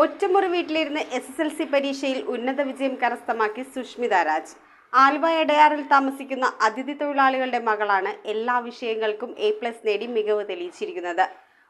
ഒറ്റമുറി വീട്ടിലിരുന്ന് SSLC പരീക്ഷയിൽ ഉന്നത വിജയം കരസ്ഥമാക്കി സുഷ്മിത രാജ്. ആലുവ എടയാറിൽ താമസിക്കുന്ന അതിഥി തൊഴിലാളികളുടെ മകളാണ് എല്ലാ വിഷയങ്ങൾക്കും A+ നേടി മികവ് തെളിയിച്ചിരിക്കുന്നത്.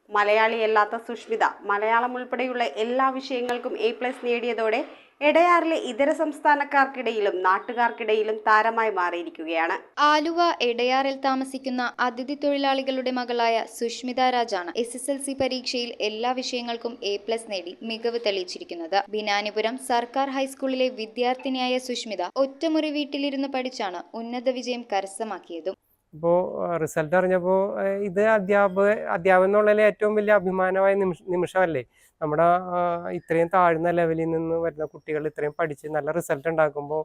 മലയാളിയല്ലാത്ത സുഷ്മിത മലയാളം ഉൾപ്പെടെയുള്ള എല്ലാ വിഷയങ്ങൾക്കും A+ നേടിയതോടെ എടയാറിലെ ഇതര സംസ്ഥാനക്കാർക്കിടയിലും നാട്ടുകാർക്കിടയിലും താരമായി മാറിയിരിക്കുകയാണ്. ആലുവ എടയാറിൽ താമസിക്കുന്ന അതിഥി തൊഴിലാളികളുടെ മകളായ സുഷ്മിത രാജാണ് SSLC പരീക്ഷയിൽ എല്ലാ വിഷയങ്ങൾക്കും A+ നേടി മികവ് തെളിയിച്ചിരിക്കുന്നത്. ബിനാനിപുരം സർക്കാർ ഹൈസ്കൂളിലെ വിദ്യാർത്ഥിനിയായ സുഷ്മിത ഒറ്റമുറി വീട്ടിലിരുന്ന് പഠിച്ചാണ് ഉന്നത വിജയം കരസ്ഥമാക്കിയതും. ഇപ്പോൾ റിസൾട്ട് അറിഞ്ഞപ്പോൾ ഇത് അധ്യാപനം എന്നുള്ളതിൽ ഏറ്റവും വലിയ അഭിമാനമായ നിമിഷമല്ലേ. നമ്മുടെ ഇത്രയും താഴ്ന്ന ലെവലിൽ നിന്ന് വരുന്ന കുട്ടികൾ ഇത്രയും പഠിച്ച് നല്ല റിസൾട്ട് ഉണ്ടാക്കുമ്പോൾ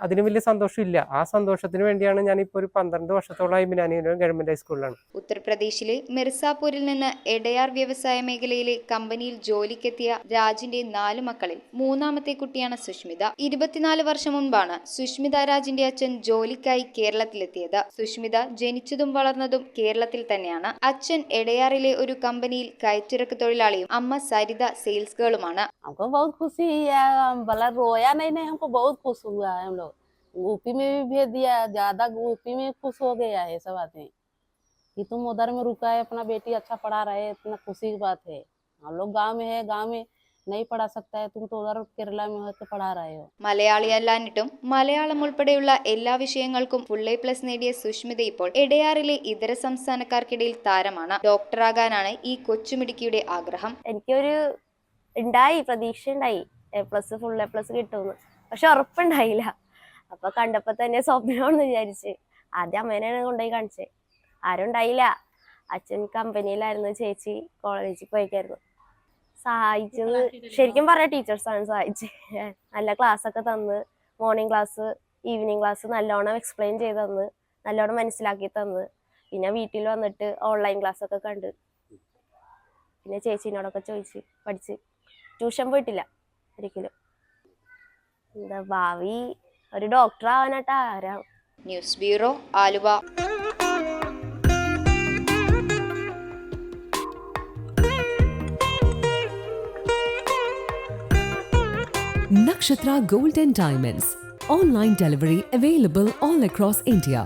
അതിന് വലിയ സന്തോഷമില്ല. ആ സന്തോഷത്തിന് വേണ്ടിയാണ് ഞാനിപ്പോൾ ഒരു 12 വർഷത്തോളമായി ബിനാനിപുരം ഗവൺമെന്റ് ഹൈസ്കൂളിലാണ്. ഉത്തർപ്രദേശിലെ മിർസാപൂരിൽ നിന്ന് എടയാർ വ്യവസായ മേഖലയിലെ കമ്പനിയിൽ ജോലിക്കെത്തിയ രാജിന്റെ 4 മക്കളിൽ മൂന്നാമത്തെ കുട്ടിയാണ് സുഷ്മിത. 24 വർഷം മുൻപാണ് സുഷ്മിത രാജിന്റെ അച്ഛൻ ജോലിക്കായി കേരളത്തിലെത്തിയത്. സുഷ്മിത ജനിച്ചതും വളർന്നതും കേരളത്തിൽ തന്നെയാണ്. അച്ഛൻ എടയാറിലെ ഒരു കമ്പനിയിൽ കയറ്റിറക്ക് തൊഴിലാളിയും അമ്മ സരിത സെയിൽസ് ഗേളുമാണ്. यूपी में भी भेज दिया, ज्यादा यूपी में खुश हो गया है सब आदमी कि तुम उधर में रुका है, अपना बेटी अच्छा पढ़ा रहे, इतना खुशी की बात है. हम लोग गांव में है, गांव में नहीं पढ़ा सकता है, तुम तो उधर केरला में होकर पढ़ा रहे हो. മലയാളിയല്ലാഞ്ഞിട്ടും മലയാളം ഉൾപ്പെടെയുള്ള എല്ലാ വിഷയങ്ങൾക്കും ഫുൾ A+ നേടിയ സുഷ്മിത ഇപ്പോൾ എടയാറിലെ ഇതര സംസ്ഥാനക്കാർക്കിടയിൽ താരമാണ്. ഡോക്ടറാകാനാണ് ഈ കൊച്ചുമിടുക്കിയുടെ ആഗ്രഹം. എനിക്കൊരു പ്രതീക്ഷ ഉണ്ടായി ഫുൾ A+ കിട്ടുമെന്ന്. പക്ഷെ ഉറപ്പുണ്ടായില്ല. അപ്പൊ കണ്ടപ്പോ തന്നെ സ്വപ്നമാണെന്ന് വിചാരിച്ച് ആദ്യം അമ്മേനെയാണ് കൊണ്ടുപോയി കാണിച്ചത്. ആരും ഉണ്ടായില്ല. അച്ഛൻ കമ്പനിയിലായിരുന്നു, ചേച്ചി കോളേജിൽ പോയിക്കായിരുന്നു. സഹായിച്ചത് ശരിക്കും പറഞ്ഞ ടീച്ചേഴ്സാണ് സഹായിച്ചത്. നല്ല ക്ലാസ് ഒക്കെ തന്ന്, മോർണിംഗ് ക്ലാസ് ഈവനിങ് ക്ലാസ് നല്ലോണം എക്സ്പ്ലെയിൻ ചെയ്ത് തന്ന്, നല്ലോണം മനസ്സിലാക്കി തന്ന്. പിന്നെ വീട്ടിൽ വന്നിട്ട് ഓൺലൈൻ ക്ലാസ് ഒക്കെ കണ്ട് പിന്നെ ചേച്ചീനോടൊക്കെ ചോദിച്ച് പഠിച്ച്. ട്യൂഷൻ പോയിട്ടില്ല ഒരിക്കലും. എന്താ ഭാവി ഒരു ഡോക്ടർ ആവാനായിട്ട് ആരാ. News bureau, Aluva. Nakshatra Gold and Diamonds. Online delivery available all across India.